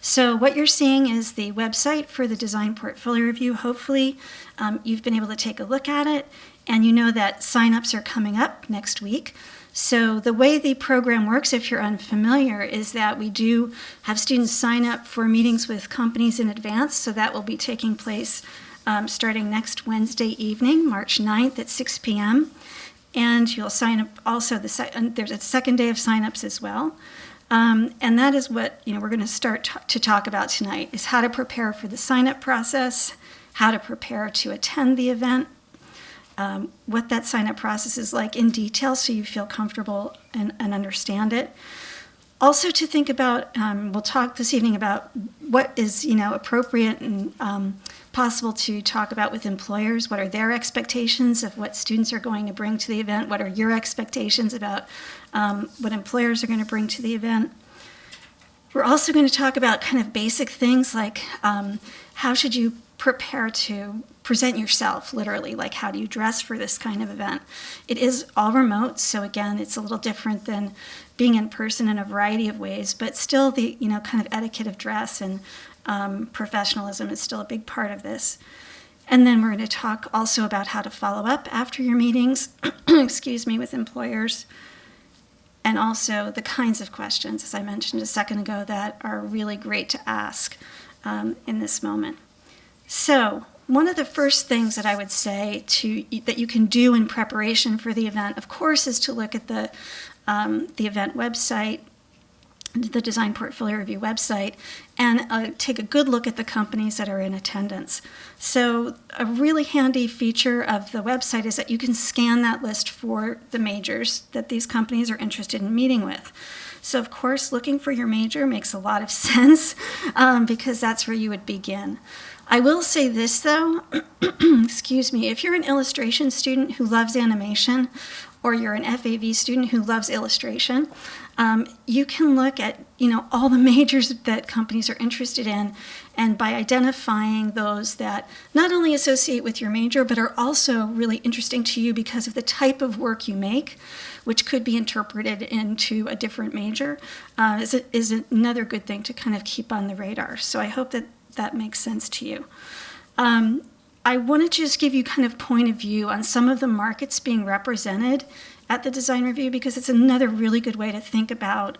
So what you're seeing is the website for the Design Portfolio Review. Hopefully you've been able to take a look at it, and you know that sign-ups are coming up next week. So the way the program works, if you're unfamiliar, is that we do have students sign up for meetings with companies in advance. So that will be taking place starting next Wednesday evening, March 9th at 6 p.m. And you'll sign up also, there's a second day of signups as well. And that is what we're going to start to talk about tonight, is how to prepare for the sign-up process, how to prepare to attend the event, what that sign-up process is like in detail so you feel comfortable and understand it. Also to think about, we'll talk this evening about what is appropriate and possible to talk about with employers. What are their expectations of what students are going to bring to the event? What are your expectations about what employers are going to bring to the event? We're also going to talk about kind of basic things like how should you prepare to present yourself, literally, like how do you dress for this kind of event. It is all remote, so again, it's a little different than being in person in a variety of ways, but still the kind of etiquette of dress and professionalism is still a big part of this. And then we're going to talk also about how to follow up after your meetings, with employers, and also the kinds of questions, as I mentioned a second ago, that are really great to ask in this moment. So one of the first things that I would say that you can do in preparation for the event, of course, is to look at the event website, the Design Portfolio Review website, and take a good look at the companies that are in attendance. So a really handy feature of the website is that you can scan that list for the majors that these companies are interested in meeting with. So of course, looking for your major makes a lot of sense because that's where you would begin. I will say this though, if you're an illustration student who loves animation, or you're an FAV student who loves illustration, you can look at all the majors that companies are interested in, and by identifying those that not only associate with your major, but are also really interesting to you because of the type of work you make, which could be interpreted into a different major, is another good thing to kind of keep on the radar. So I hope that makes sense to you. I want to just give you kind of point of view on some of the markets being represented at the Design Review because it's another really good way to think about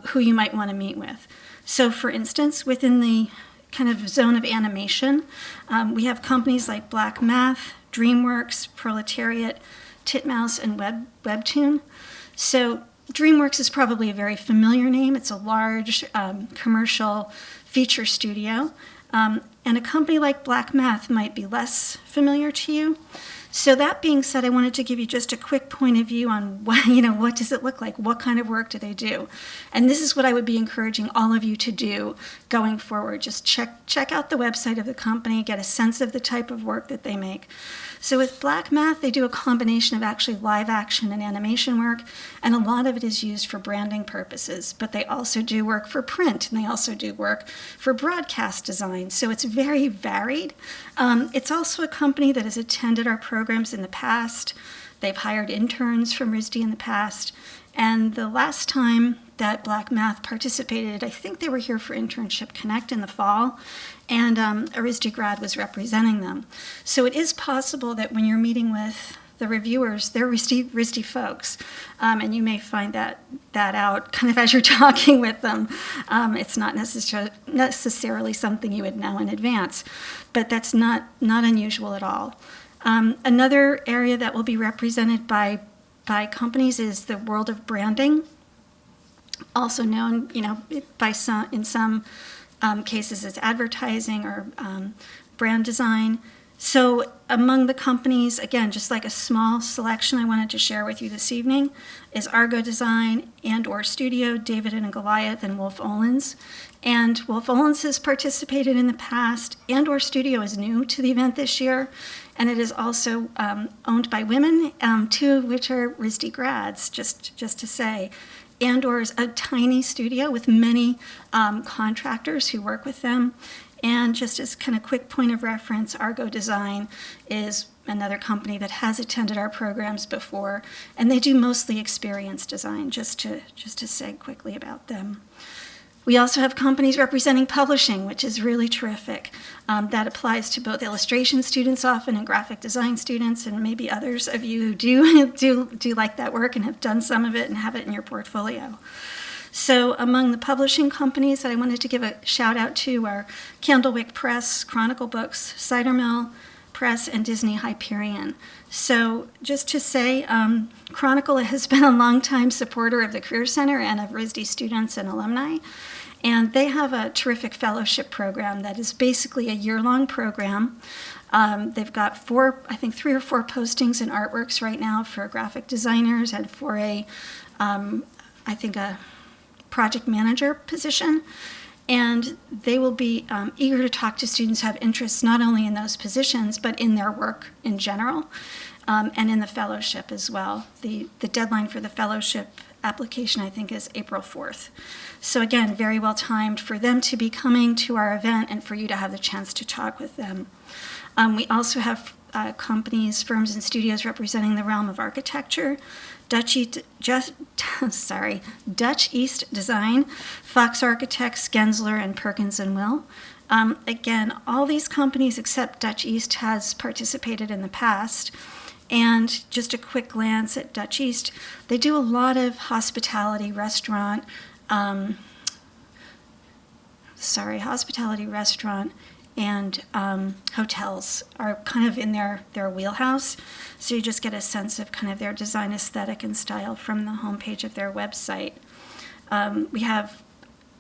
who you might want to meet with. So for instance, within the kind of zone of animation, we have companies like Black Math, DreamWorks, Proletariat, Titmouse, and Webtoon. So DreamWorks is probably a very familiar name. It's a large commercial feature studio. And a company like Black Math might be less familiar to you. So that being said, I wanted to give you just a quick point of view on what does it look like? What kind of work do they do? And this is what I would be encouraging all of you to do going forward. Just check out the website of the company, get a sense of the type of work that they make. So with Black Math, they do a combination of actually live action and animation work, and a lot of it is used for branding purposes, but they also do work for print, and they also do work for broadcast design, so it's very varied. It's also a company that has attended our programs in the past. They've hired interns from RISD in the past, and the last time that Black Math participated, I think they were here for Internship Connect in the fall, and a RISD grad was representing them. So it is possible that when you're meeting with the reviewers, they're RISD folks, and you may find that out kind of as you're talking with them. It's not necessarily something you would know in advance, but that's not unusual at all. Another area that will be represented by companies is the world of branding, also known, in some cases as advertising or brand design. So among the companies, again, just like a small selection I wanted to share with you this evening, is Argo Design and/or Studio, David and Goliath, and Wolf Olins. And Wolf Olins has participated in the past, and/or Studio is new to the event this year, and it is also owned by women, two of which are RISD grads, just to say. And/or is a tiny studio with many contractors who work with them. And just as kind of quick point of reference, Argo Design is another company that has attended our programs before, and they do mostly experience design, just to say quickly about them. We also have companies representing publishing, which is really terrific. That applies to both illustration students often and graphic design students, and maybe others of you who do like that work and have done some of it and have it in your portfolio. So among the publishing companies that I wanted to give a shout out to are Candlewick Press, Chronicle Books, Cider Mill Press, and Disney Hyperion. So just to say, Chronicle has been a longtime supporter of the Career Center and of RISD students and alumni. And they have a terrific fellowship program that is basically a year-long program. They've got 3 or 4 postings in artworks right now for graphic designers and for a project manager position. And they will be eager to talk to students who have interests not only in those positions, but in their work in general, and in the fellowship as well. The deadline for the fellowship application, I think, is April 4th. So again, very well timed for them to be coming to our event and for you to have the chance to talk with them. We also have companies, firms, and studios representing the realm of architecture. Dutch East Design, Fox Architects, Gensler, and Perkins & Will. Again, all these companies except Dutch East has participated in the past. And just a quick glance at Dutch East, they do a lot of hospitality, restaurant, and hotels are kind of in their wheelhouse. So you just get a sense of kind of their design aesthetic and style from the homepage of their website. We have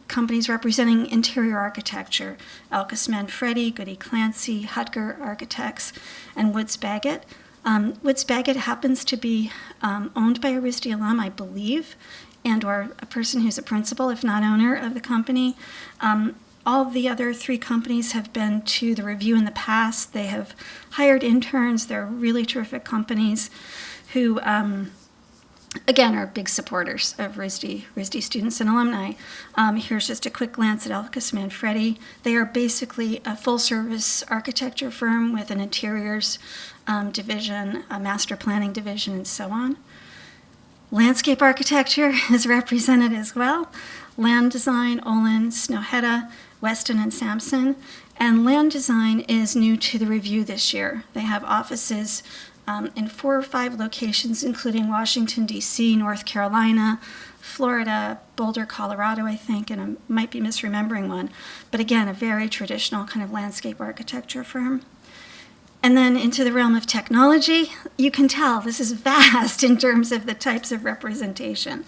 companies representing interior architecture, Elkis Manfredi, Goody Clancy, Hutger Architects, and Woods Baggett. Woods Baggett happens to be owned by a RISD alum, I believe, and or a person who's a principal, if not owner, of the company. All the other 3 companies have been to the review in the past. They have hired interns. They're really terrific companies who, again, are big supporters of RISD students and alumni. Here's just a quick glance at Elkis Manfredi. They are basically a full-service architecture firm with an interiors division, a master planning division, and so on. Landscape architecture is represented as well. Land Design, Olin, Snøhetta, Weston, and Sampson. And Land Design is new to the review this year. They have offices in 4 or 5 locations, including Washington, D.C., North Carolina, Florida, Boulder, Colorado, I think, and I might be misremembering one. But again, a very traditional kind of landscape architecture firm. And then into the realm of technology, you can tell this is vast in terms of the types of representation.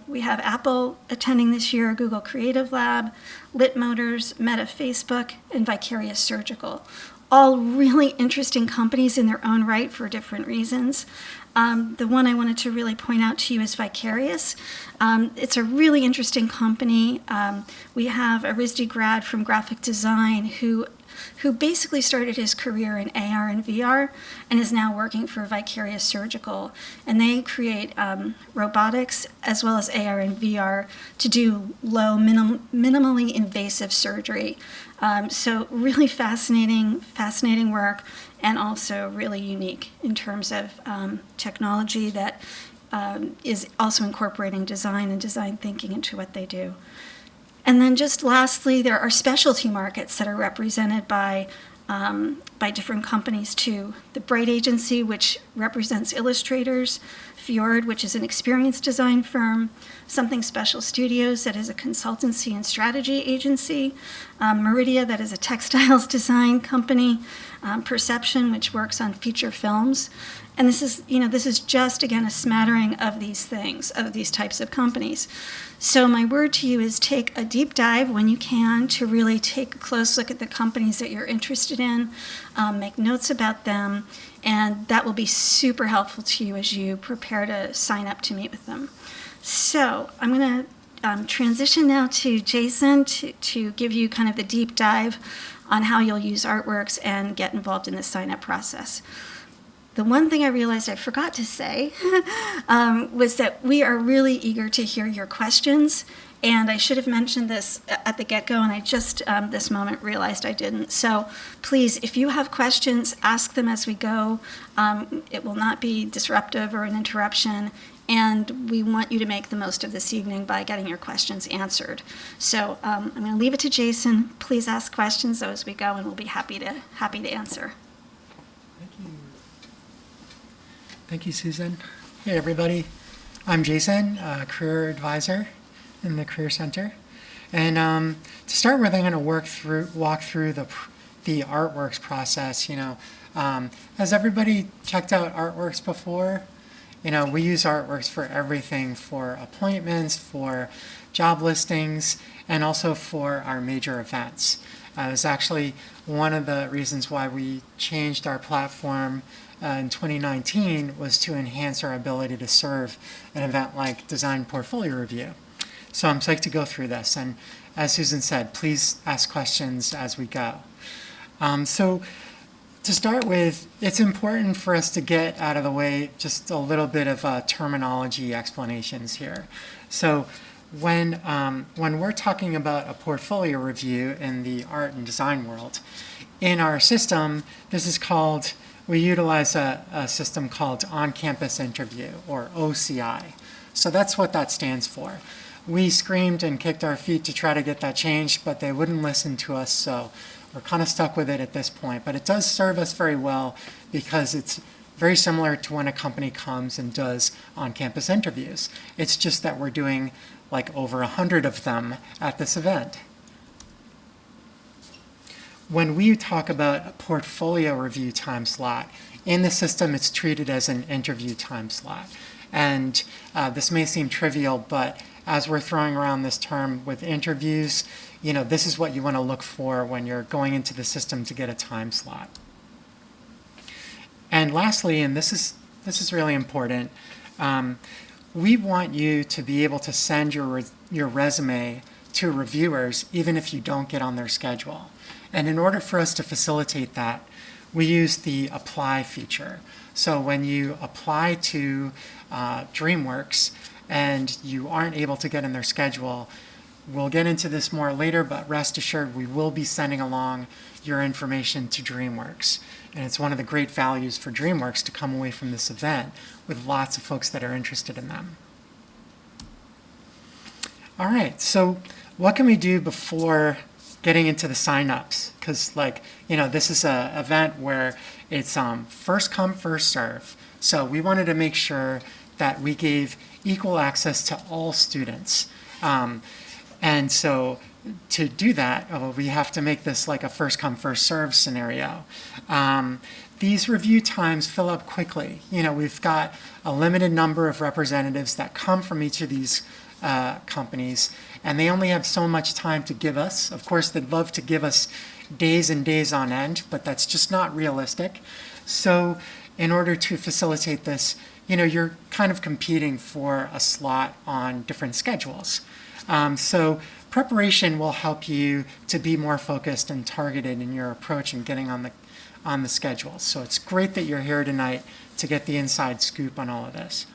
We have Apple attending this year, Google Creative Lab, Lit Motors, Meta Facebook, and Vicarious Surgical. All really interesting companies in their own right for different reasons. The one I wanted to really point out to you is Vicarious. It's a really interesting company. We have a RISD grad from graphic design who basically started his career in AR and VR and is now working for Vicarious Surgical. And they create robotics as well as AR and VR to do low, minimally invasive surgery. So really fascinating work, and also really unique in terms of technology that is also incorporating design and design thinking into what they do. And then just lastly, there are specialty markets that are represented by different companies too. The Bright Agency, which represents illustrators, Fjord, which is an experienced design firm, Something Special Studios, that is a consultancy and strategy agency, Meridia, that is a textiles design company, Perception, which works on feature films. And this is just, again, a smattering of these things, of these types of companies. So my word to you is take a deep dive when you can to really take a close look at the companies that you're interested in, make notes about them, and that will be super helpful to you as you prepare to sign up to meet with them. So I'm going to transition now to Jason to give you kind of the deep dive on how you'll use artworks and get involved in the sign-up process. The one thing I realized I forgot to say was that we are really eager to hear your questions, and I should have mentioned this at the get-go, and I just this moment realized I didn't. So please, if you have questions, ask them as we go. It will not be disruptive or an interruption, and we want you to make the most of this evening by getting your questions answered. So I'm going to leave it to Jason. Please ask questions as we go, and we'll be happy to answer. Thank you. Thank you, Susan. Hey, everybody. I'm Jason, career advisor in the Career Center. And to start with, I'm going to walk through the Artworks process. Has everybody checked out Artworks before? We use Artworks for everything, for appointments, for job listings, and also for our major events. It was actually one of the reasons why we changed our platform in 2019 was to enhance our ability to serve an event like Design Portfolio Review. So I'm psyched to go through this. And as Susan said, please ask questions as we go. So to start with, it's important for us to get out of the way just a little bit of terminology explanations here. So when we're talking about a portfolio review in the art and design world, in our system, we utilize a system called On-Campus Interview, or OCI. So that's what that stands for. We screamed and kicked our feet to try to get that changed, but they wouldn't listen to us, so we're kind of stuck with it at this point. But it does serve us very well because it's very similar to when a company comes and does on-campus interviews. It's just that we're doing like over 100 of them at this event. When we talk about a portfolio review time slot, in the system it's treated as an interview time slot. And this may seem trivial, but as we're throwing around this term with interviews, this is what you want to look for when you're going into the system to get a time slot. And lastly, and this is really important, we want you to be able to send your resume to reviewers even if you don't get on their schedule. And in order for us to facilitate that, we use the apply feature. So when you apply to DreamWorks and you aren't able to get in their schedule, we'll get into this more later, but rest assured we will be sending along your information to DreamWorks. And it's one of the great values for DreamWorks to come away from this event with lots of folks that are interested in them. All right, so what can we do before getting into the sign-ups? Because this is an event where it's first come, first serve. So we wanted to make sure that we gave equal access to all students. And so to do that, we have to make this like a first come, first serve scenario. These review times fill up quickly. We've got a limited number of representatives that come from each of these companies, and they only have so much time to give us. Of course, they'd love to give us days and days on end, but that's just not realistic. So in order to facilitate this, you're kind of competing for a slot on different schedules. So preparation will help you to be more focused and targeted in your approach and getting on the schedule. So it's great that you're here tonight to get the inside scoop on all of this.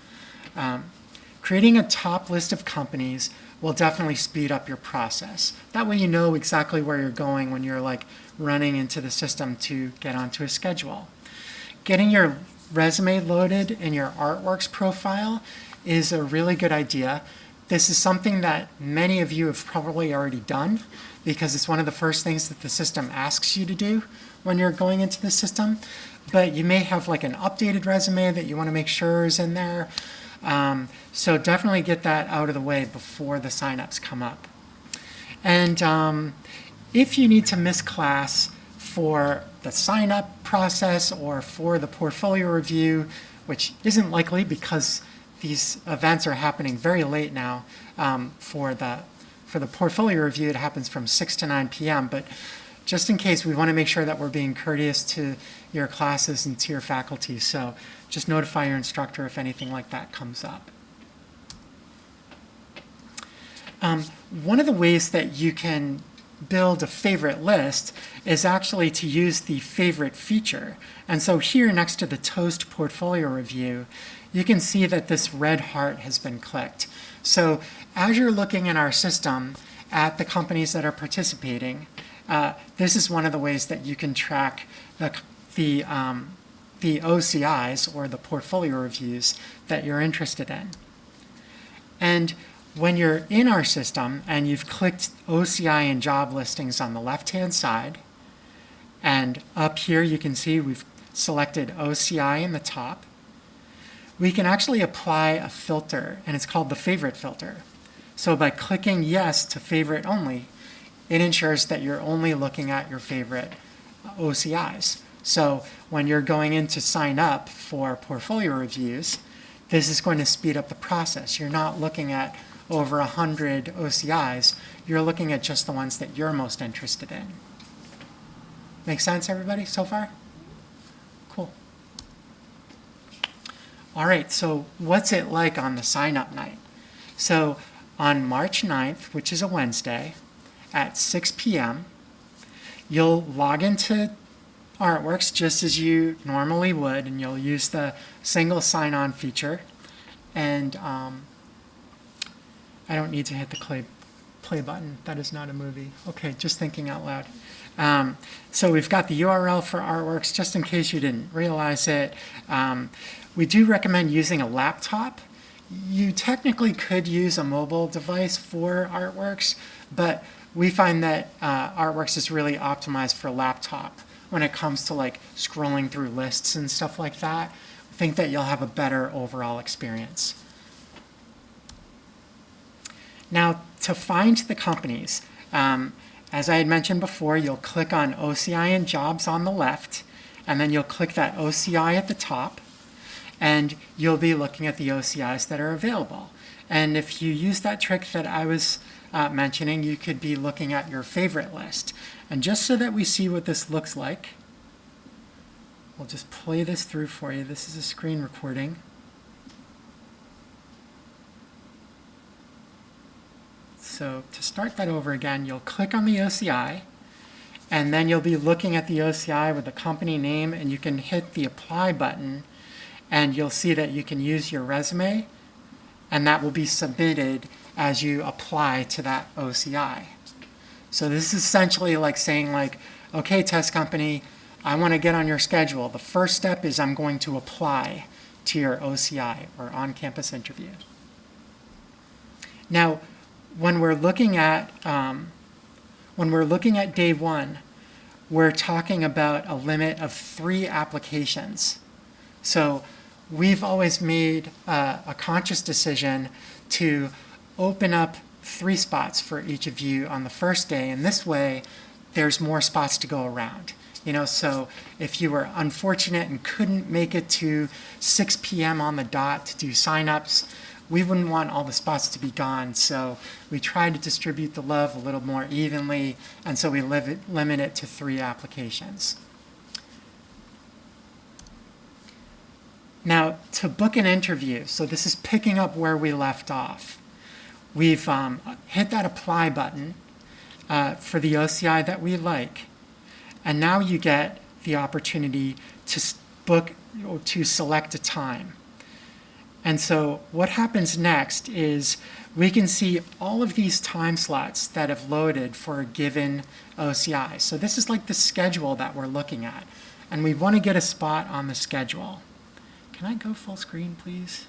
Creating a top list of companies will definitely speed up your process. That way you know exactly where you're going when you're running into the system to get onto a schedule. Getting your resume loaded in your Artworks profile is a really good idea. This is something that many of you have probably already done because it's one of the first things that the system asks you to do when you're going into the system. But you may have an updated resume that you want to make sure is in there. So definitely get that out of the way before the signups come up. And if you need to miss class for the sign-up process or for the portfolio review, which isn't likely because these events are happening very late now. For the portfolio review, it happens from 6 to 9 p.m. But just in case, we want to make sure that we're being courteous to your classes and to your faculty. So just notify your instructor if anything like that comes up. One of the ways that you can build a favorite list is actually to use the favorite feature. And so here next to the Toast portfolio review, you can see that this red heart has been clicked. So as you're looking in our system at the companies that are participating, this is one of the ways that you can track the the OCIs, or the portfolio reviews, that you're interested in. And when you're in our system and you've clicked OCI and job listings on the left-hand side, and up here you can see we've selected OCI in the top, we can actually apply a filter, and it's called the favorite filter. So by clicking yes to favorite only, it ensures that you're only looking at your favorite OCIs. So when you're going in to sign up for portfolio reviews, this is going to speed up the process. You're not looking at over 100 OCIs. You're looking at just the ones that you're most interested in. Make sense, everybody, so far? Cool. All right, so what's it like on the sign-up night? So on March 9th, which is a Wednesday, at 6 p.m., you'll log into Artworks just as you normally would, and you'll use the single sign-on feature. And I don't need to hit the play button. That is not a movie. Okay, just thinking out loud. So we've got the URL for Artworks, just in case you didn't realize it. We do recommend using a laptop. You technically could use a mobile device for Artworks, but we find that Artworks is really optimized for laptop when it comes to like scrolling through lists and stuff like that. I think that you'll have a better overall experience. Now, to find the companies, as I had mentioned before, you'll click on OCI and jobs on the left, and then you'll click that OCI at the top, and you'll be looking at the OCIs that are available. And if you use that trick that I was mentioning, you could be looking at your favorite list. And just so that we see what this looks like, we'll just play this through for you. This is a screen recording. So to start that over again, you'll click on the OCI, and then you'll be looking at the OCI with the company name, and you can hit the apply button, and you'll see that you can use your resume, and that will be submitted as you apply to that OCI. So this is essentially like saying like, okay, test company, I want to get on your schedule. The first step is I'm going to apply to your OCI, or on-campus interview. Now, when we're looking at day one, we're talking about a limit of 3 applications. So we've always made a conscious decision to open up 3 spots for each of you on the first day, and this way there's more spots to go around. So if you were unfortunate and couldn't make it to 6 p.m. on the dot to do signups, we wouldn't want all the spots to be gone, so we try to distribute the love a little more evenly, and so we limit it to 3 applications. Now, to book an interview, so this is picking up where we left off. We've hit that apply button for the OCI that we like, and now you get the opportunity to book or to select a time. And so what happens next is we can see all of these time slots that have loaded for a given OCI. So this is like the schedule that we're looking at, and we want to get a spot on the schedule. Can I go full screen, please?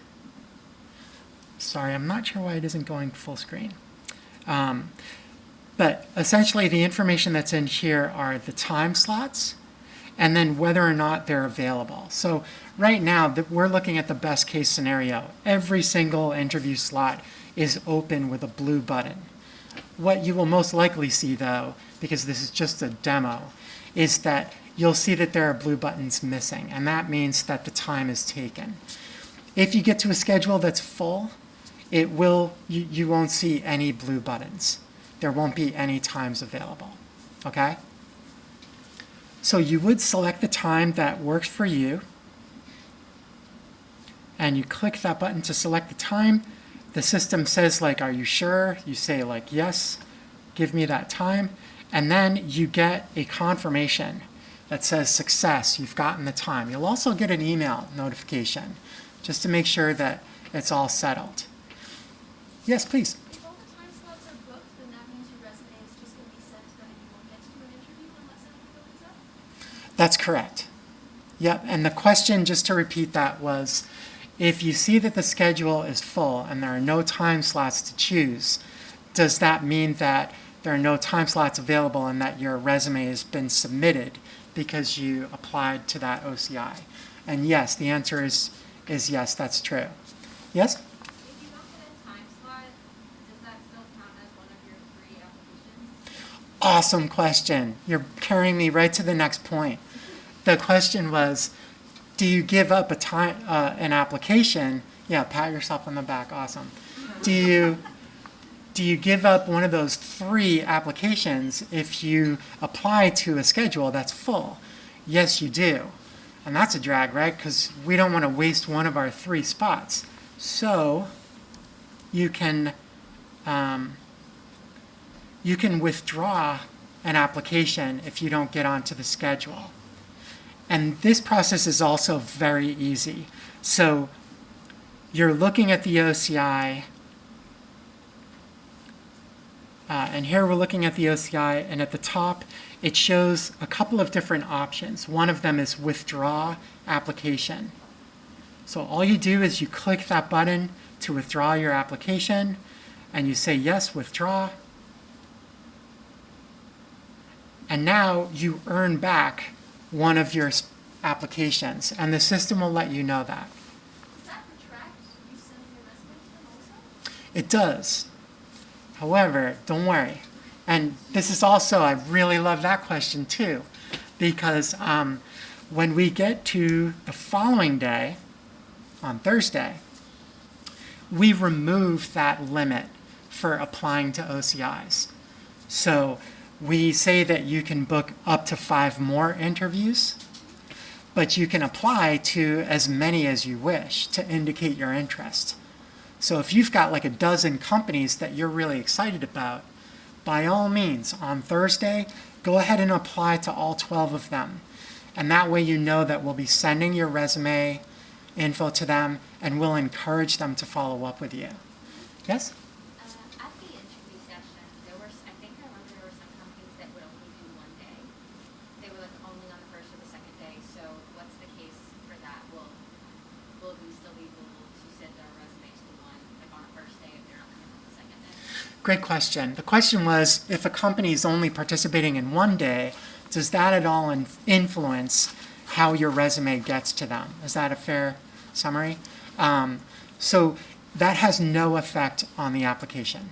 Sorry, I'm not sure why it isn't going full screen. But essentially the information that's in here are the time slots and then whether or not they're available. So right now we're looking at the best case scenario. Every single interview slot is open with a blue button. What you will most likely see though, because this is just a demo, is that you'll see that there are blue buttons missing, and that means that the time is taken. If you get to a schedule that's full, you won't see any blue buttons. There won't be any times available, okay? So you would select the time that works for you, and you click that button to select the time. The system says like, are you sure? You say like, yes, give me that time. And then you get a confirmation that says success, you've gotten the time. You'll also get an email notification just to make sure that it's all settled. Yes, please. If all the time slots are booked, then that means your resume is just going to be sent to them and you won't get to do an interview unless anything opens up? That's correct. Yep, and the question, just to repeat that, was if you see that the schedule is full and there are no time slots to choose, does that mean that there are no time slots available and that your resume has been submitted because you applied to that OCI? And yes, the answer is yes, that's true. Yes? If you don't get a time slot, does that still count as one of your 3 applications? Awesome question. You're carrying me right to the next point. The question was, do you give up an application? Yeah, pat yourself on the back. Awesome. Do you give up one of those 3 applications if you apply to a schedule that's full? Yes, you do. And that's a drag, right? Because we don't want to waste one of our 3 spots. So you can withdraw an application if you don't get onto the schedule. And this process is also very easy. So you're looking at the OCI, and here we're looking at the OCI, and at the top it shows a couple of different options. One of them is withdraw application. So all you do is you click that button to withdraw your application, and you say yes, withdraw. And now you earn back one of your applications, and the system will let you know that. Does that retract you sending your resume to them also? It does. However, don't worry. And this is also, I really love that question too, because when we get to the following day, on Thursday, we remove that limit for applying to OCIs. So we say that you can book up to 5 more interviews, but you can apply to as many as you wish to indicate your interest. So if you've got like a dozen companies that you're really excited about, by all means, on Thursday, go ahead and apply to all 12 of them. And that way you know that we'll be sending your resume info to them and we'll encourage them to follow up with you. Yes? At the interview session, I think I remember there were some companies that would only do 1 day. They were like only on the first or the second day. So what's the case for that? Will we still be able to send our resumes to one, like on the first day if they're not coming on the second day? Great question. The question was, if a company is only participating in 1 day, does that at all influence how your resume gets to them? Is that a fair summary? So that has no effect on the application.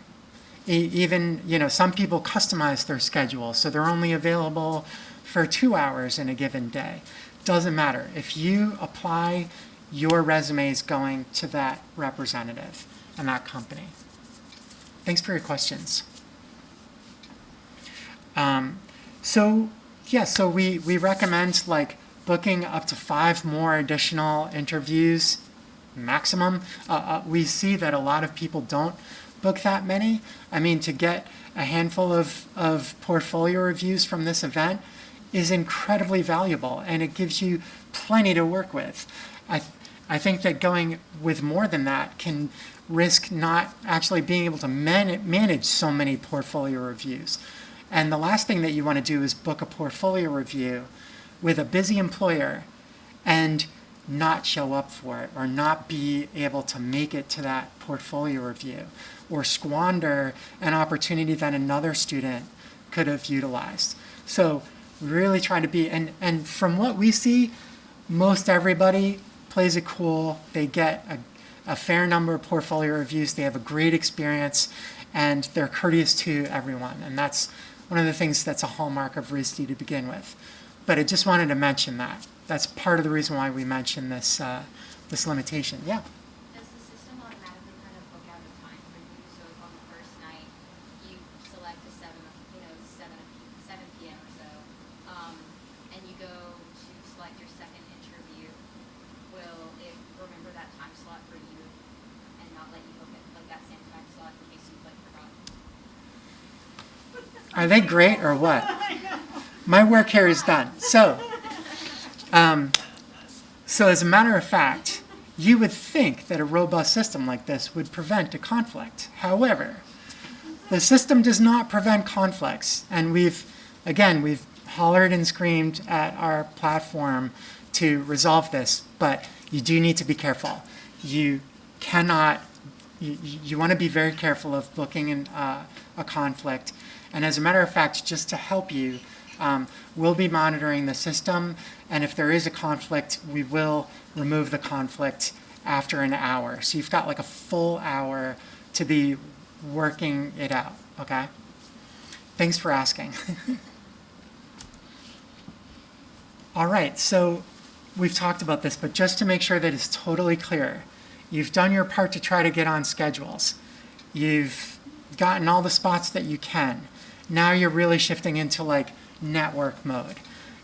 Even, some people customize their schedule, so they're only available for 2 hours in a given day. Doesn't matter. If you apply, your resume is going to that representative and that company. Thanks for your questions. So we recommend booking up to 5 more additional interviews maximum. We see that a lot of people don't book that many. I mean, to get a handful of portfolio reviews from this event is incredibly valuable, and it gives you plenty to work with. I think that going with more than that can risk not actually being able to manage so many portfolio reviews. And the last thing that you want to do is book a portfolio review with a busy employer and not show up for it, or not be able to make it to that portfolio review, or squander an opportunity that another student could have utilized. So really try to be, and from what we see, most everybody plays it cool. They get a fair number of portfolio reviews. They have a great experience, and they're courteous to everyone. And that's one of the things that's a hallmark of RISD to begin with. But I just wanted to mention that. That's part of the reason why we mentioned this limitation. Yeah. Does the system automatically kind of book out a time for you? So if on the first night you select a 7 p.m. or so, and you go to select your second interview, will it remember that time slot for you and not let you book it like that same time slot in case you forgot? Are they great or what? My work here is done. So as a matter of fact, you would think that a robust system like this would prevent a conflict. However, the system does not prevent conflicts. And we've hollered and screamed at our platform to resolve this, but you do need to be careful. You cannot, you want to be very careful of booking in a conflict. And as a matter of fact, just to help you, we'll be monitoring the system, and if there is a conflict, we will remove the conflict after an hour. So you've got like a full hour to be working it out, okay? Thanks for asking. All right, so we've talked about this, but just to make sure that it's totally clear, you've done your part to try to get on schedules. You've gotten all the spots that you can. Now you're really shifting into like network mode.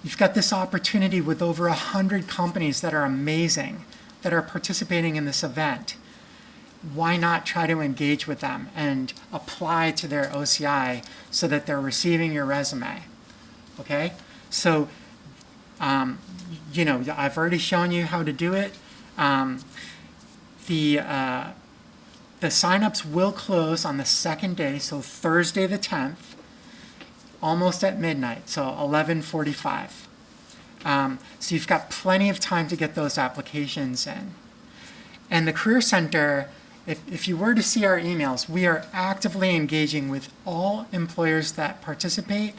You've got this opportunity with over 100 companies that are amazing, that are participating in this event. Why not try to engage with them and apply to their OCI so that they're receiving your resume? Okay, so I've already shown you how to do it. The signups will close on the second day, so Thursday the 10th, almost at midnight, so 11:45. So you've got plenty of time to get those applications in. And the Career Center, if you were to see our emails, we are actively engaging with all employers that participate.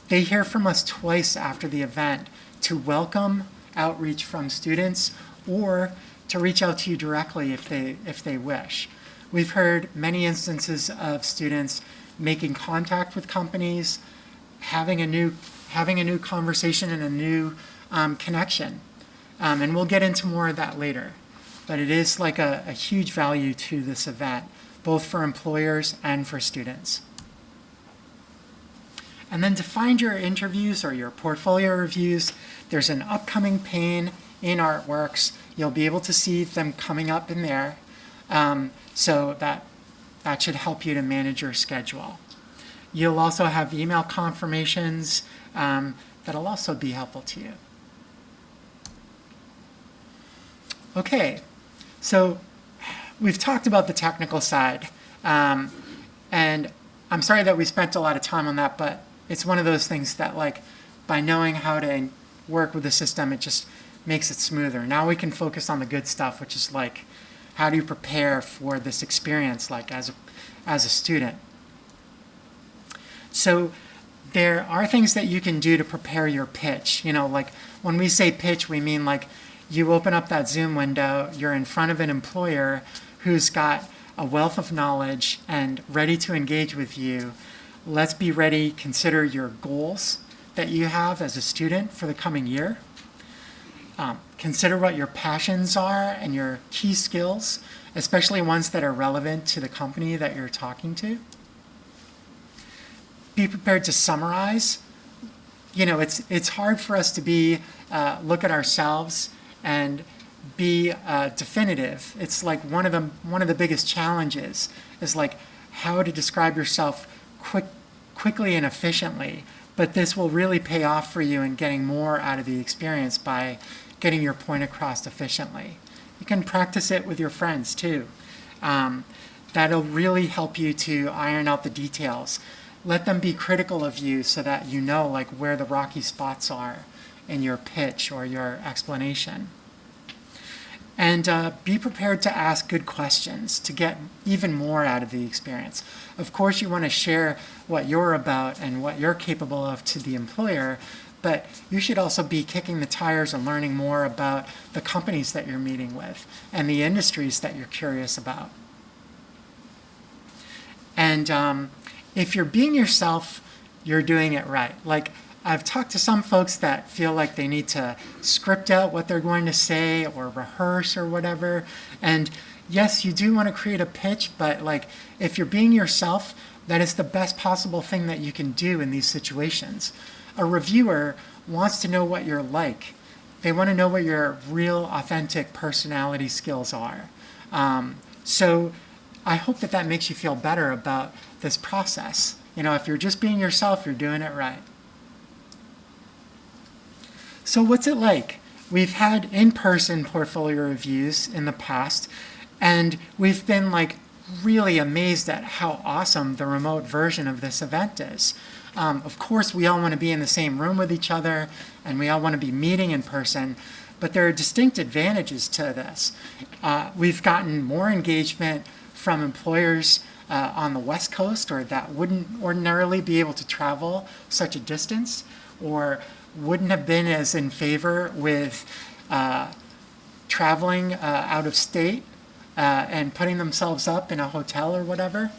They hear from us twice after the event to welcome outreach from students or to reach out to you directly if they wish. We've heard many instances of students making contact with companies, having a new conversation and a new connection. And we'll get into more of that later. But it is like a huge value to this event, both for employers and for students. And then to find your interviews or your portfolio reviews, there's an upcoming pane in Artworks. You'll be able to see them coming up in there. So that should help you to manage your schedule. You'll also have email confirmations that'll also be helpful to you. Okay, so we've talked about the technical side. And I'm sorry that we spent a lot of time on that, but it's one of those things that, like, by knowing how to work with the system, it just makes it smoother. Now we can focus on the good stuff, which is like, how do you prepare for this experience, like as a student? So there are things that you can do to prepare your pitch. Like when we say pitch, we mean like you open up that Zoom window, you're in front of an employer who's got a wealth of knowledge and ready to engage with you. Let's be ready. Consider your goals that you have as a student for the coming year. Consider what your passions are and your key skills, especially ones that are relevant to the company that you're talking to. Be prepared to summarize. It's hard for us to look at ourselves and be definitive. It's like one of the biggest challenges is like how to describe yourself quickly and efficiently. But this will really pay off for you in getting more out of the experience by getting your point across efficiently. You can practice it with your friends too. That'll really help you to iron out the details. Let them be critical of you so that you know like where the rocky spots are in your pitch or your explanation. And be prepared to ask good questions to get even more out of the experience. Of course, you want to share what you're about and what you're capable of to the employer, but you should also be kicking the tires and learning more about the companies that you're meeting with and the industries that you're curious about. And if you're being yourself, you're doing it right. Like, I've talked to some folks that feel like they need to script out what they're going to say or rehearse or whatever. And yes, you do want to create a pitch, but like if you're being yourself, that is the best possible thing that you can do in these situations. A reviewer wants to know what you're like. They want to know what your real, authentic personality skills are. So I hope that makes you feel better about this process. If you're just being yourself, you're doing it right. So what's it like? We've had in-person portfolio reviews in the past, and we've been like really amazed at how awesome the remote version of this event is. Of course, we all want to be in the same room with each other, and we all want to be meeting in person, but there are distinct advantages to this. We've gotten more engagement from employers on the West Coast, or that wouldn't ordinarily be able to travel such a distance, or wouldn't have been as in favor with traveling out of state and putting themselves up in a hotel or whatever.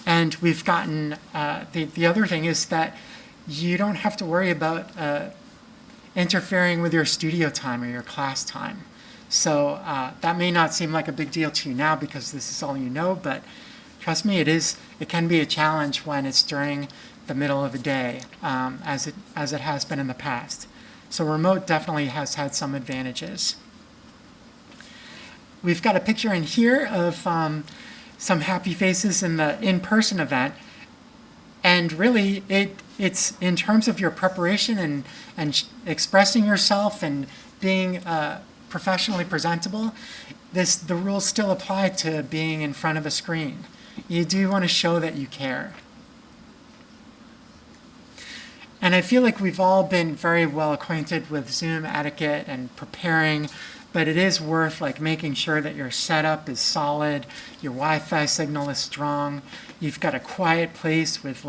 And we've gotten, the other thing is that you don't have to worry about interfering with your studio time or your class time. So that may not seem like a big deal to you now because this is all you know, but trust me, it can be a challenge when it's during the middle of the day, as it has been in the past. So remote definitely has had some advantages. We've got a picture in here of some happy faces in the in-person event. And really, it's in terms of your preparation and expressing yourself and being professionally presentable, the rules still apply to being in front of a screen. You do want to show that you care. And I feel like we've all been very well acquainted with Zoom etiquette and preparing, but it is worth making sure that your setup is solid, your Wi-Fi signal is strong, you've got a quiet place with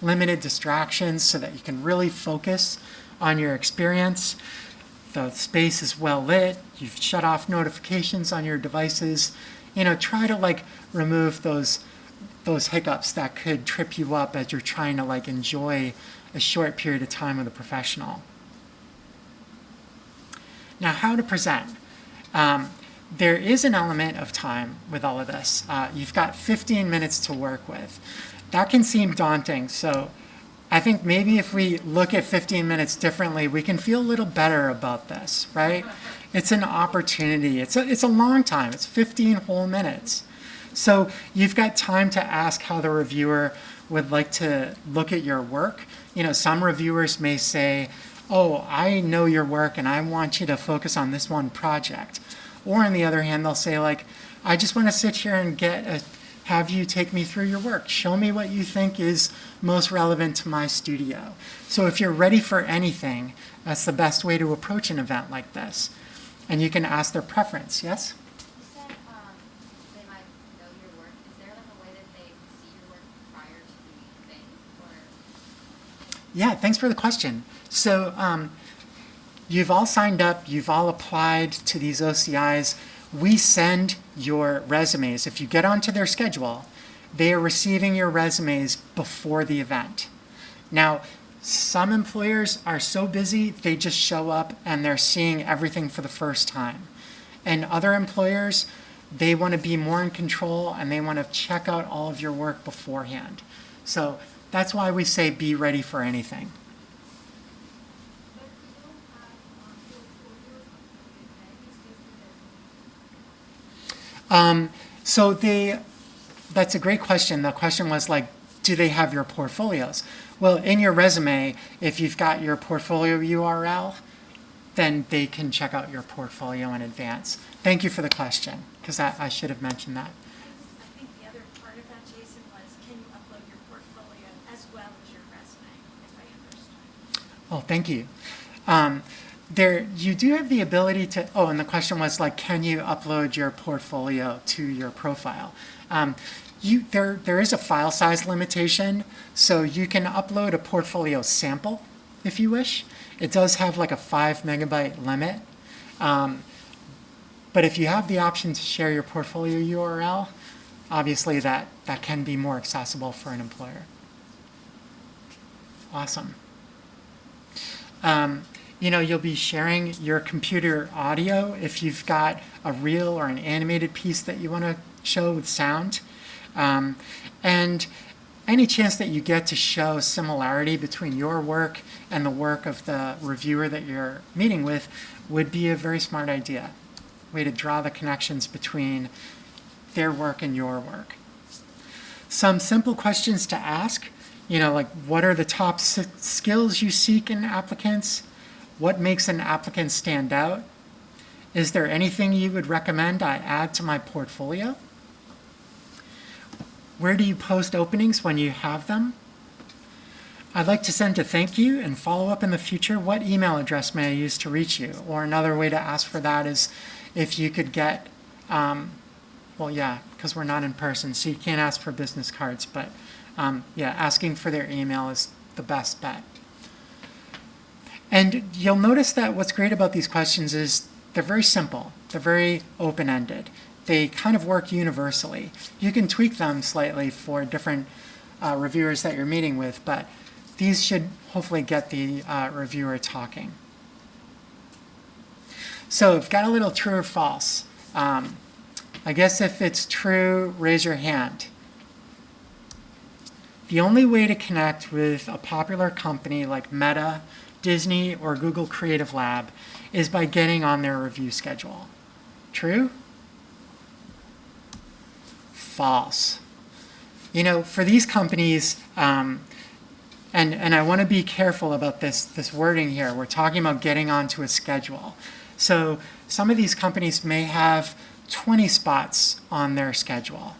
limited distractions so that you can really focus on your experience. The space is well lit, you've shut off notifications on your devices. Try to remove those hiccups that could trip you up as you're trying to enjoy a short period of time with a professional. Now, how to present. There is an element of time with all of this. You've got 15 minutes to work with. That can seem daunting, so I think maybe if we look at 15 minutes differently, we can feel a little better about this, right? It's an opportunity. It's a long time. It's 15 whole minutes. So you've got time to ask how the reviewer would like to look at your work. Some reviewers may say, oh, I know your work and I want you to focus on this one project. Or on the other hand, they'll say I just want to sit here and have you take me through your work. Show me what you think is most relevant to my studio. So if you're ready for anything, that's the best way to approach an event like this. And you can ask their preference, yes? You said they might know your work. Is there a way that they see your work prior to the thing? Yeah, thanks for the question. So you've all signed up, you've all applied to these OCIs. We send your resumes. If you get onto their schedule, they are receiving your resumes before the event. Now, some employers are so busy, they just show up and they're seeing everything for the first time. And other employers, they want to be more in control and they want to check out all of your work beforehand. So that's why we say be ready for anything. That's a great question. The question was do they have your portfolios? Well, in your resume, if you've got your portfolio URL, then they can check out your portfolio in advance. Thank you for the question, because I should have mentioned that. I think the other part of that, Jason, was can you upload your portfolio as well as your resume, if I understood. Oh, thank you. You do have the ability to, and the question was can you upload your portfolio to your profile? There is a file size limitation, so you can upload a portfolio sample if you wish. It does have a 5 megabyte limit. But if you have the option to share your portfolio URL, obviously that can be more accessible for an employer. Awesome. You'll be sharing your computer audio if you've got a reel or an animated piece that you want to show with sound. And any chance that you get to show similarity between your work and the work of the reviewer that you're meeting with would be a very smart idea. Way to draw the connections between their work and your work. Some simple questions to ask, what are the top skills you seek in applicants? What makes an applicant stand out? Is there anything you would recommend I add to my portfolio? Where do you post openings when you have them? I'd like to send a thank you and follow up in the future. What email address may I use to reach you? Or another way to ask for that is if you could get, well, yeah, because we're not in person, so you can't ask for business cards, but yeah, asking for their email is the best bet. And you'll notice that what's great about these questions is they're very simple. They're very open-ended. They kind of work universally. You can tweak them slightly for different reviewers that you're meeting with, but these should hopefully get the reviewer talking. So I've got a little true or false. I guess if it's true, raise your hand. The only way to connect with a popular company like Meta, Disney, or Google Creative Lab is by getting on their review schedule. True? False. You know, for these companies, and I want to be careful about this wording here. We're talking about getting onto a schedule. So some of these companies may have 20 spots on their schedule,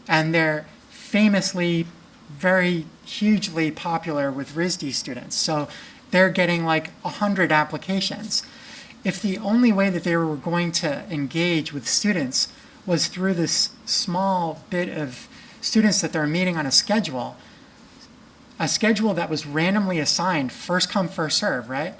and they're famously very hugely popular with RISD students. So they're getting like 100 applications. If the only way that they were going to engage with students was through this small bit of students that they're meeting on a schedule that was randomly assigned, first come, first serve, right?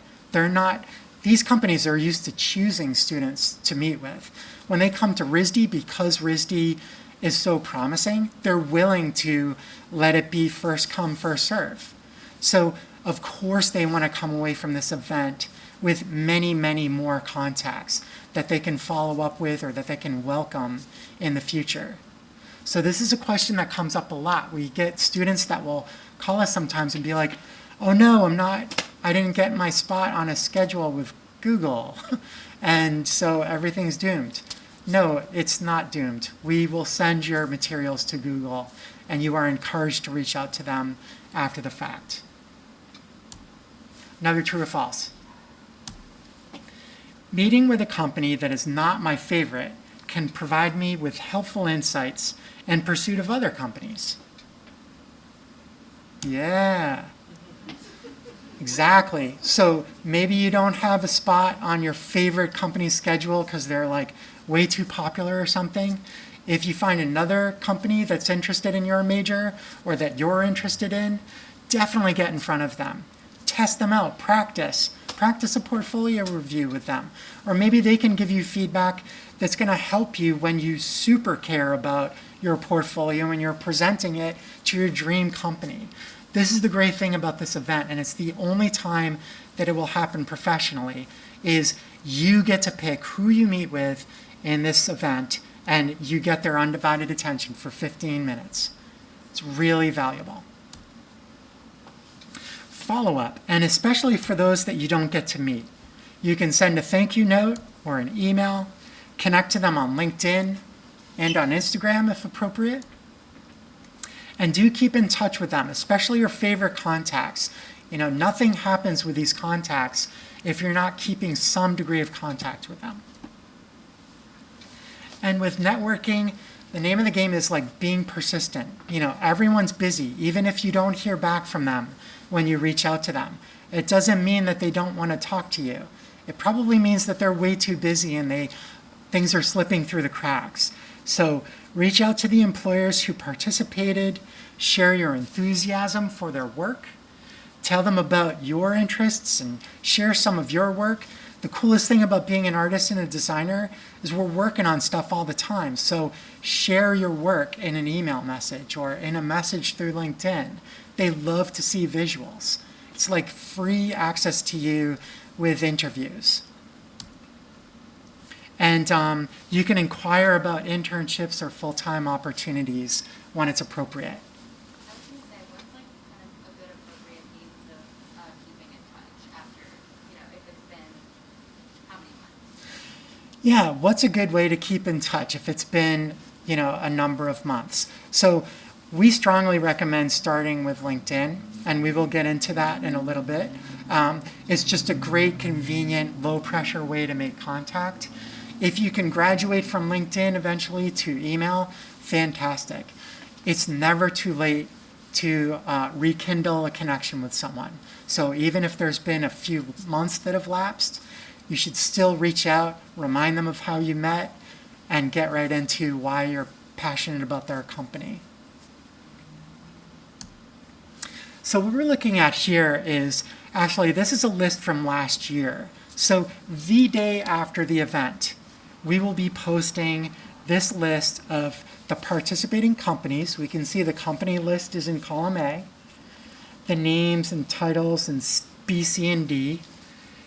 These companies are used to choosing students to meet with. When they come to RISD, because RISD is so promising, they're willing to let it be first come, first serve. So of course they want to come away from this event with many, many more contacts that they can follow up with or that they can welcome in the future. So this is a question that comes up a lot. We get students that will call us sometimes and be like, oh no, I didn't get my spot on a schedule with Google. And so everything's doomed. No, it's not doomed. We will send your materials to Google and you are encouraged to reach out to them after the fact. Another true or false. Meeting with a company that is not my favorite can provide me with helpful insights in pursuit of other companies. Yeah, exactly. So maybe you don't have a spot on your favorite company's schedule because they're like way too popular or something. If you find another company that's interested in your major or that you're interested in, definitely get in front of them. Test them out, practice a portfolio review with them. Or maybe they can give you feedback that's going to help you when you super care about your portfolio and you're presenting it to your dream company. This is the great thing about this event, and it's the only time that it will happen professionally, is you get to pick who you meet with in this event, and you get their undivided attention for 15 minutes. It's really valuable. Follow-up, and especially for those that you don't get to meet. You can send a thank you note or an email, connect to them on LinkedIn and on Instagram if appropriate. And do keep in touch with them, especially your favorite contacts. You know, nothing happens with these contacts if you're not keeping some degree of contact with them. And with networking, the name of the game is like being persistent. You know, everyone's busy, even if you don't hear back from them when you reach out to them. It doesn't mean that they don't want to talk to you. It probably means that they're way too busy and things are slipping through the cracks. So reach out to the employers who participated, share your enthusiasm for their work, tell them about your interests and share some of your work. The coolest thing about being an artist and a designer is we're working on stuff all the time. So share your work in an email message or in a message through LinkedIn. They love to see visuals. It's like free access to you with interviews. And you can inquire about internships or full-time opportunities when it's appropriate. I was going to say, what's like kind of a good appropriate means of keeping in touch after, if it's been how many months? Yeah, what's a good way to keep in touch if it's been, a number of months? So we strongly recommend starting with LinkedIn, and we will get into that in a little bit. It's just a great, convenient, low-pressure way to make contact. If you can graduate from LinkedIn eventually to email, fantastic. It's never too late to rekindle a connection with someone. So even if there's been a few months that have lapsed, you should still reach out, remind them of how you met, and get right into why you're passionate about their company. So what we're looking at here is, actually, this is a list from last year. So the day after the event, we will be posting this list of the participating companies. We can see the company list is in column A, the names and titles in B, C, and D.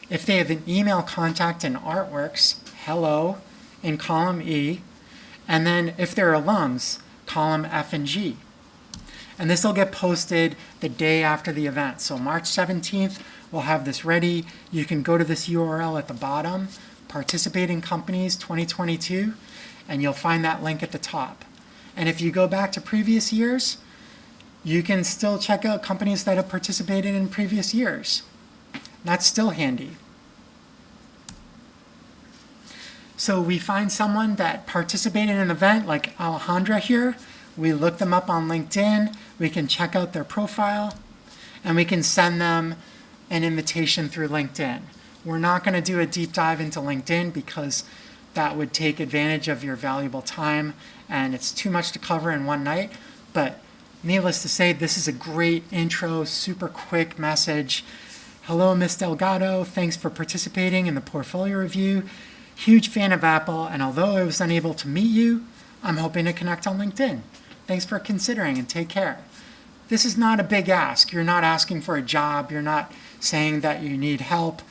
If they have an email contact and artworks, hello, in column E. And then if they're alums, column F and G. And this will get posted the day after the event. So March 17th, we'll have this ready. You can go to this URL at the bottom, Participating Companies 2022, and you'll find that link at the top. And if you go back to previous years, you can still check out companies that have participated in previous years. That's still handy. So we find someone that participated in an event like Alejandra here. We look them up on LinkedIn. We can check out their profile, and we can send them an invitation through LinkedIn. We're not going to do a deep dive into LinkedIn because that would take advantage of your valuable time, and it's too much to cover in one night. But needless to say, this is a great intro, super quick message. Hello, Ms. Delgado. Thanks for participating in the portfolio review. Huge fan of Apple, and although I was unable to meet you, I'm hoping to connect on LinkedIn. Thanks for considering, and take care. This is not a big ask. You're not asking for a job. You're not saying that you need help.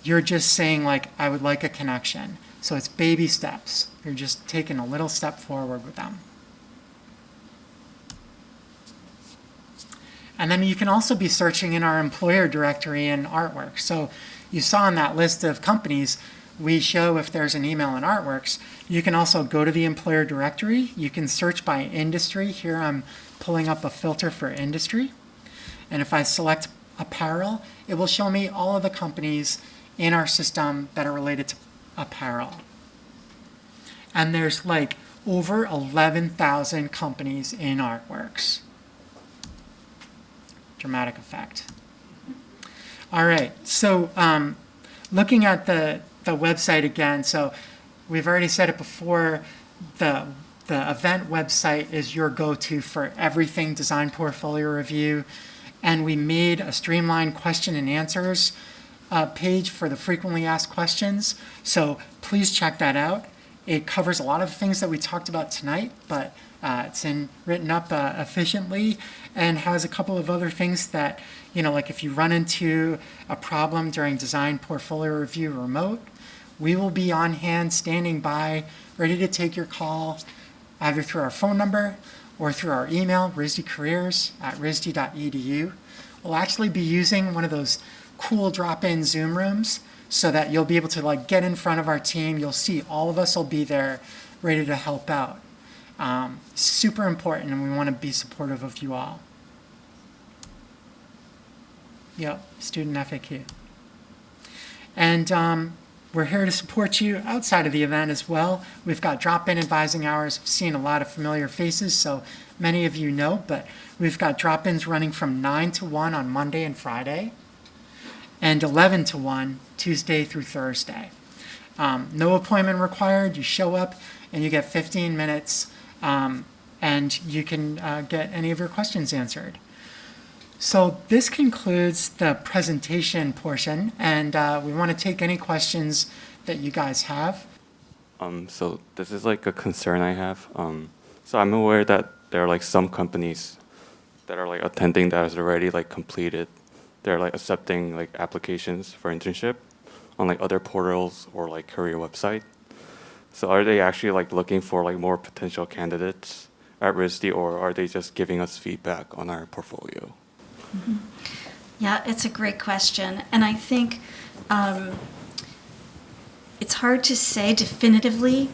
You're just saying, like, I would like a connection. So it's baby steps. You're just taking a little step forward with them. And then you can also be searching in our employer directory and artwork. So you saw in that list of companies, we show if there's an email in artworks. You can also go to the employer directory. You can search by industry. Here I'm pulling up a filter for industry. And if I select apparel, it will show me all of the companies in our system that are related to apparel. And there's like over 11,000 companies in artworks. Dramatic effect. All right, so looking at the website again, so we've already said it before, the event website is your go-to for everything design portfolio review, and we made a streamlined question and answers page for the frequently asked questions, so please check that out. It covers a lot of the things that we talked about tonight, but it's written up efficiently and has a couple of other things that, like if you run into a problem during design portfolio review remote, we will be on hand, standing by, ready to take your call, either through our phone number or through our email, risdcareers@risd.edu. We'll actually be using one of those cool drop-in Zoom rooms so that you'll be able to get in front of our team. You'll see all of us will be there ready to help out. Super important, and we want to be supportive of you all. Yep, student FAQ. And we're here to support you outside of the event as well. We've got drop-in advising hours. I've seen a lot of familiar faces, so many of you know, but we've got drop-ins running from 9 to 1 on Monday and Friday, and 11 to 1 Tuesday through Thursday. No appointment required. You show up and you get 15 minutes, and you can get any of your questions answered. So this concludes the presentation portion, and we want to take any questions that you guys have. So this is like a concern I have. So I'm aware that there are some companies that are attending that has already completed. They're accepting applications for internship on other portals or career website. So are they actually looking for more potential candidates at RISD, or are they just giving us feedback on our portfolio? Mm-hmm. Yeah, it's a great question. And I think it's hard to say definitively,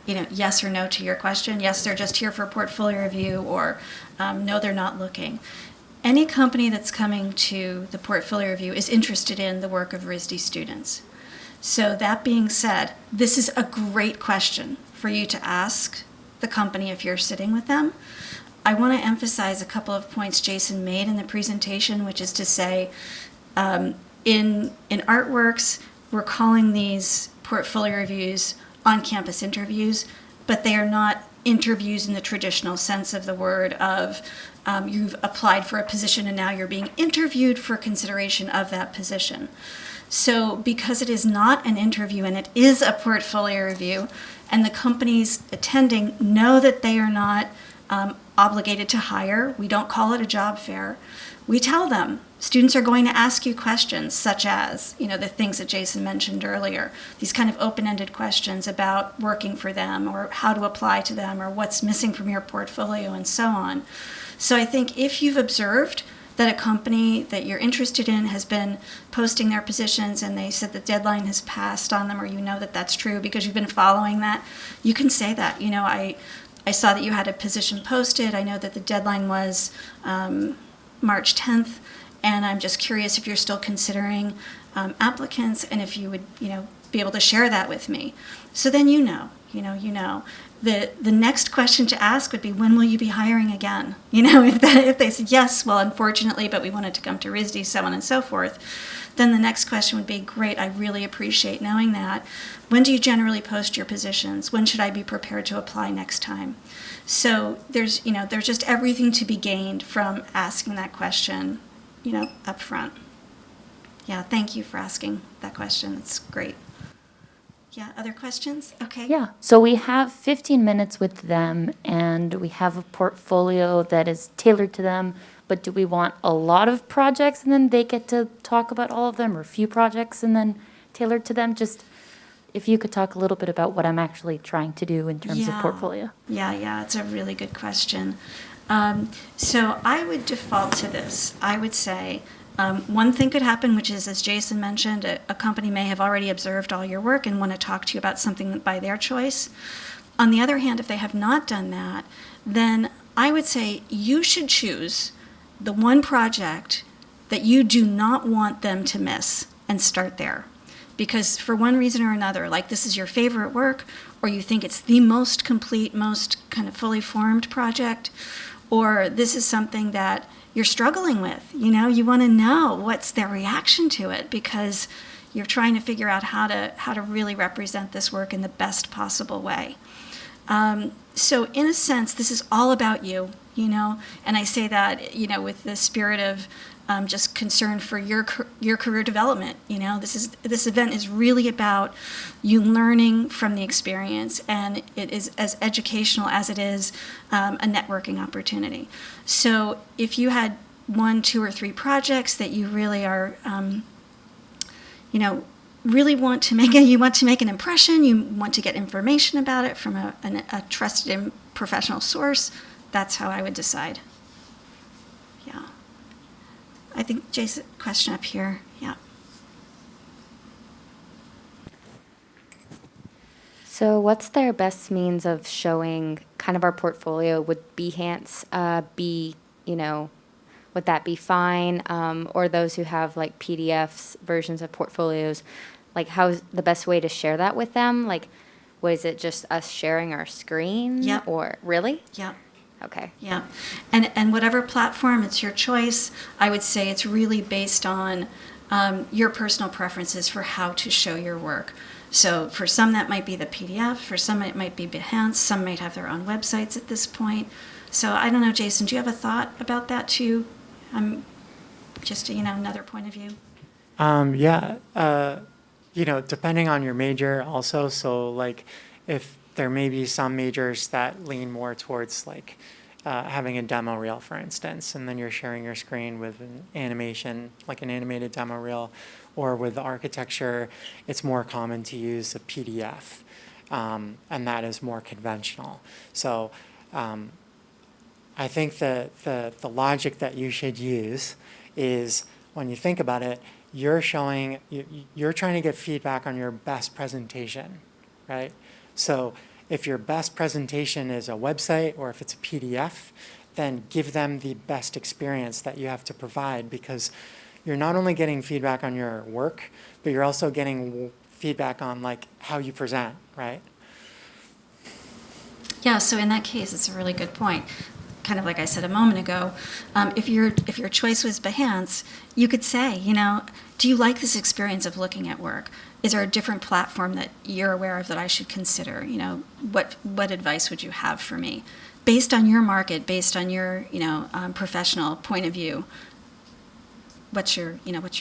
yes or no to your question. Yes, they're just here for portfolio review, or no, they're not looking. Any company that's coming to the portfolio review is interested in the work of RISD students. So that being said, this is a great question for you to ask the company if you're sitting with them. I want to emphasize a couple of points Jason made in the presentation, which is to say, in artworks, we're calling these portfolio reviews on-campus interviews, but they are not interviews in the traditional sense of the word of you've applied for a position and now you're being interviewed for consideration of that position. So because it is not an interview and it is a portfolio review, and the companies attending know that they are not obligated to hire, we don't call it a job fair. We tell them students are going to ask you questions such as, the things that Jason mentioned earlier, these kind of open-ended questions about working for them or how to apply to them or what's missing from your portfolio and so on. So I think if you've observed that a company that you're interested in has been posting their positions and they said the deadline has passed on them, or that that's true because you've been following that, you can say that. I saw that you had a position posted. I know that the deadline was March 10th, and I'm just curious if you're still considering applicants and if you would, be able to share that with me. So then you know. The next question to ask would be, when will you be hiring again? If they said yes, well, unfortunately, but we wanted to come to RISD, so on and so forth. Then the next question would be, great, I really appreciate knowing that. When do you generally post your positions? When should I be prepared to apply next time? So there's just everything to be gained from asking that question, up front. Yeah, thank you for asking that question. It's great. Yeah, other questions? Okay. Yeah, so we have 15 minutes with them, and we have a portfolio that is tailored to them, but do we want a lot of projects and then they get to talk about all of them, or a few projects and then tailored to them? Just if you could talk a little bit about what I'm actually trying to do in terms of portfolio. Yeah, it's a really good question. So I would default to this. I would say one thing could happen, which is, as Jason mentioned, a company may have already observed all your work and want to talk to you about something by their choice. On the other hand, if they have not done that, then I would say you should choose the one project that you do not want them to miss and start there. Because for one reason or another, like this is your favorite work, or you think it's the most complete, most kind of fully formed project, or this is something that you're struggling with, you want to know what's their reaction to it because you're trying to figure out how to really represent this work in the best possible way. So in a sense, this is all about you, and I say that, with the spirit of just concern for your career development. This event is really about you learning from the experience, and it is as educational as it is a networking opportunity. So if you had 1, 2, or 3 projects that you really are, really want to make an impression, you want to get information about it from a trusted and professional source, that's how I would decide. Yeah. I think Jason, question up here. Yeah. So what's their best means of showing kind of our portfolio? Would Behance be, would that be fine? Or those who have like PDFs, versions of portfolios, like how's the best way to share that with them? Like, was it just us sharing our screen? Yeah. Or really? Yeah. Okay. Yeah. And whatever platform, it's your choice. I would say it's really based on your personal preferences for how to show your work. So for some that might be the PDF, for some it might be Behance, some might have their own websites at this point. So I don't know, Jason, do you have a thought about that too? Just, another point of view. Depending on your major also, so like if there may be some majors that lean more towards like having a demo reel, for instance, and then you're sharing your screen with an animation, like an animated demo reel, or with architecture, it's more common to use a PDF, and that is more conventional. So I think the logic that you should use is, when you think about it, you're trying to get feedback on your best presentation, right? So if your best presentation is a website or if it's a PDF, then give them the best experience that you have to provide, because you're not only getting feedback on your work, but you're also getting feedback on like how you present, right? Yeah, so in that case, it's a really good point. kind of like I said a moment ago, if your choice was Behance, you could say, do you like this experience of looking at work? Is there a different platform that you're aware of that I should consider? What advice would you have for me? Based on your market, based on your, professional point of view, what's your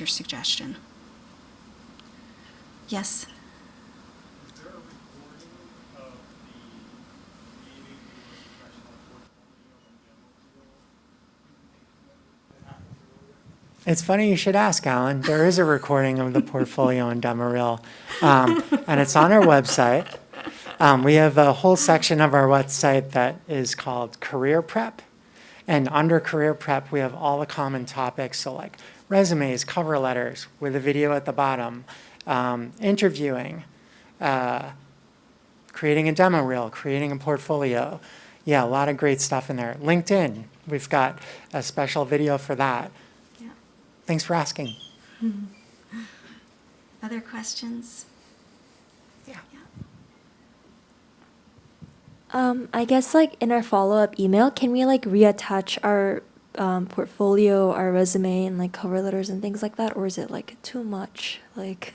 suggestion? Yes? Is there a recording of the meeting with a professional portfolio and demo reel? It's funny you should ask, Alan. There is a recording of the portfolio and demo reel, and it's on our website. We have a whole section of our website that is called Career Prep. And under Career Prep, we have all the common topics. So like resumes, cover letters with a video at the bottom, interviewing, creating a demo reel, creating a portfolio. Yeah, a lot of great stuff in there. LinkedIn, we've got a special video for that. Yeah. Thanks for asking. Other questions? Yeah. I guess like in our follow-up email, can we like reattach our portfolio, our resume, and like cover letters and things like that, or is it like too much? Like,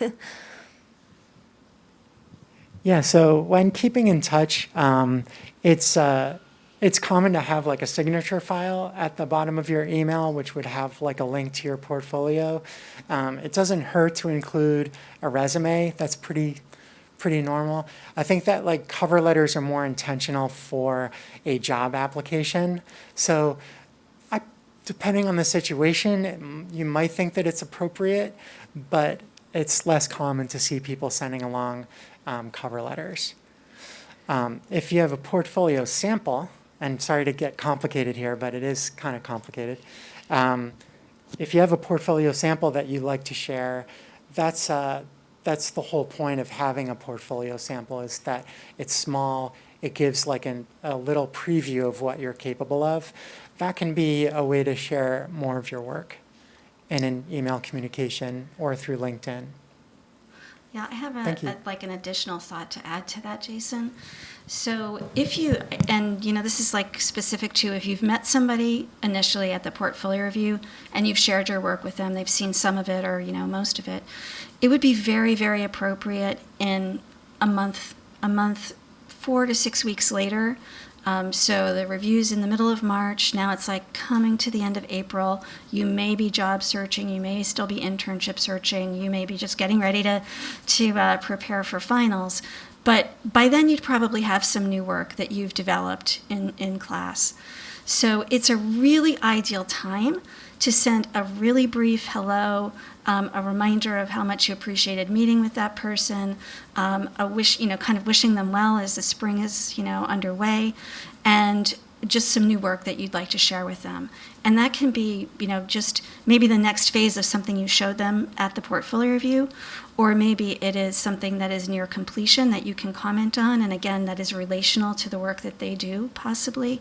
Yeah, so when keeping in touch, it's common to have like a signature file at the bottom of your email, which would have like a link to your portfolio. It doesn't hurt to include a resume. That's pretty normal. I think that like cover letters are more intentional for a job application. So depending on the situation, you might think that it's appropriate, but it's less common to see people sending along cover letters. If you have a portfolio sample, and sorry to get complicated here, but it is kind of complicated. If you have a portfolio sample that you'd like to share, that's the whole point of having a portfolio sample, is that it's small. It gives like a little preview of what you're capable of. That can be a way to share more of your work in an email communication or through LinkedIn. Yeah, I have Thank you. like an additional thought to add to that, Jason. So if you, and this is like specific to if you've met somebody initially at the portfolio review and you've shared your work with them, they've seen some of it or, most of it, it would be very, very appropriate in a month, 4 to 6 weeks later. So the review's in the middle of March. Now it's like coming to the end of April. You may be job searching. You may still be internship searching. You may be just getting ready to prepare for finals. But by then you'd probably have some new work that you've developed in class. So it's a really ideal time to send a really brief hello, a reminder of how much you appreciated meeting with that person, a wish, kind of wishing them well as the spring is, underway, and just some new work that you'd like to share with them. And that can be, just maybe the next phase of something you showed them at the portfolio review, or maybe it is something that is near completion that you can comment on, and again, that is relational to the work that they do, possibly.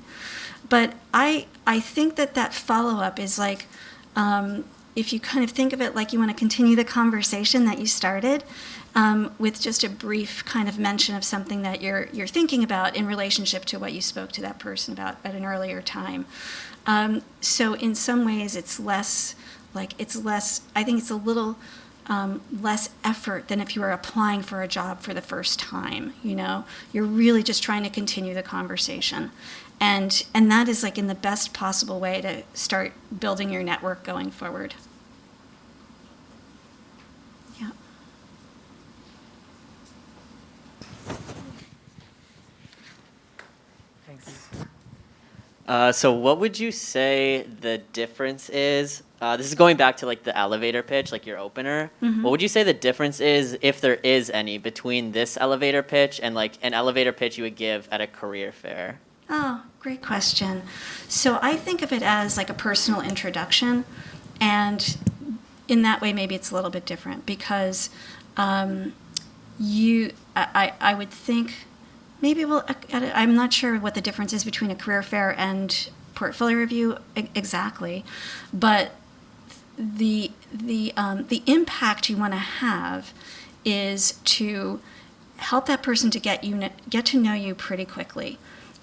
But I think that follow-up is like, if you kind of think of it like you want to continue the conversation that you started, with just a brief kind of mention of something that you're thinking about in relationship to what you spoke to that person about at an earlier time. So in some ways it's less, I think it's a little less effort than if you were applying for a job for the first time, You're really just trying to continue the conversation. And that is like in the best possible way to start building your network going forward. Yeah. Thanks. So what would you say the difference is? This is going back to like the elevator pitch, like your opener. Mm-hmm. What would you say the difference is, if there is any, between this elevator pitch and like an elevator pitch you would give at a career fair? Oh, great question. So I think of it as like a personal introduction, and in that way maybe it's a little bit different because I would think maybe I'm not sure what the difference is between a career fair and portfolio review exactly, but the impact you want to have is to help that person to get to know you pretty quickly.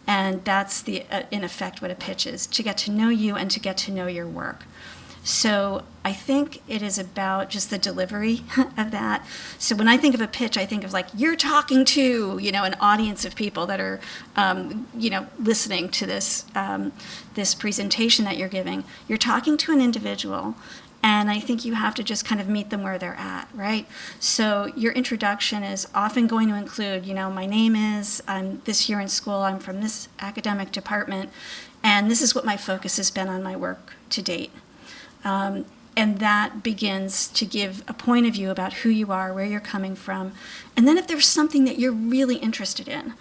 And that's in effect what a pitch is, to get to know you and to get to know your work. So I think it is about just the delivery of that. So when I think of a pitch, I think of like, you're talking to, an audience of people that are, listening to this presentation that you're giving. You're talking to an individual, and I think you have to just kind of meet them where they're at, right? So your introduction is often going to include, my name is, I'm this year in school, I'm from this academic department, and this is what my focus has been on my work to date. And that begins to give a point of view about who you are, where you're coming from. And then if there's something that you're really interested in.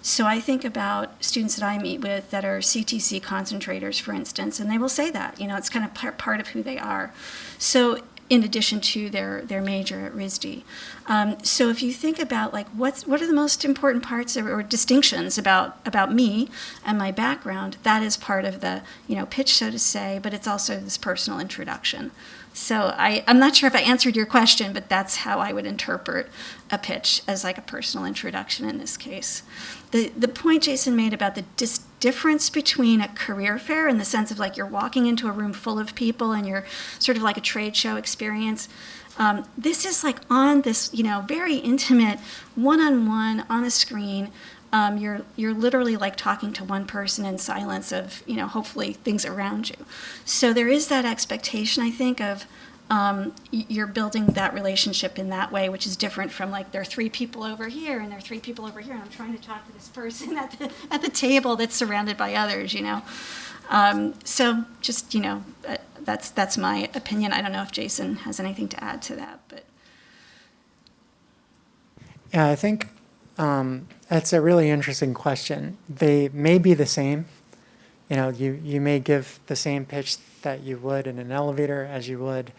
So I think about students that I meet with that are CTC concentrators, for instance, and they will say that, it's kind of part of who they are. So in addition to their major at RISD. So if you think about like what are the most important parts or distinctions about me and my background, that is part of the pitch, so to say, but it's also this personal introduction. So I'm not sure if I answered your question, but that's how I would interpret a pitch, as like a personal introduction in this case. The point Jason made about the difference between a career fair in the sense of like you're walking into a room full of people and you're sort of like a trade show experience. This is like on this, very intimate, one-on-one on a screen. You're literally like talking to one person in silence of, hopefully things around you. So there is that expectation, I think, of you're building that relationship in that way, which is different from like there are three people over here and there are three people over here, and I'm trying to talk to this person at the table that's surrounded by others, So just, that's my opinion. I don't know if Jason has anything to add to that, but. Yeah, I think that's a really interesting question. They may be the same. You may give the same pitch that you would in an elevator as you would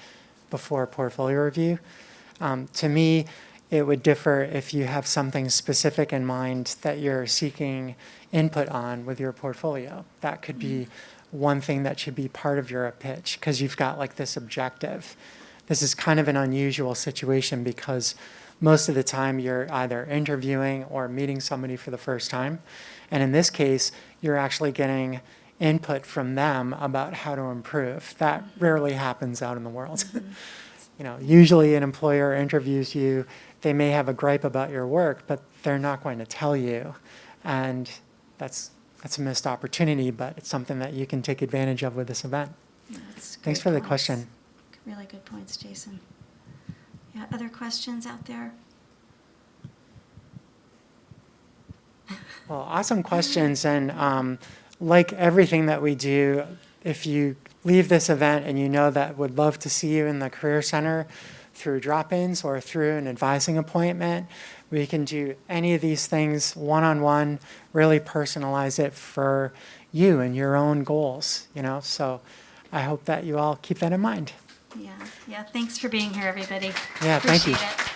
before a portfolio review. To me, it would differ if you have something specific in mind that you're seeking input on with your portfolio. That could be one thing that should be part of your pitch because you've got like this objective. This is kind of an unusual situation because most of the time you're either interviewing or meeting somebody for the first time. And in this case, you're actually getting input from them about how to improve. That rarely happens out in the world. Usually an employer interviews you, they may have a gripe about your work, but they're not going to tell you. And that's a missed opportunity, but it's something that you can take advantage of with this event. Thanks for the question. Really good points, Jason. Yeah, other questions out there? Well, awesome questions. And like everything that we do, if you leave this event and you know that would love to see you in the Career Center through drop-ins or through an advising appointment, we can do any of these things one-on-one, really personalize it for you and your own goals, So I hope that you all keep that in mind. Yeah. Thanks for being here, everybody. Yeah, thank you. Appreciate it.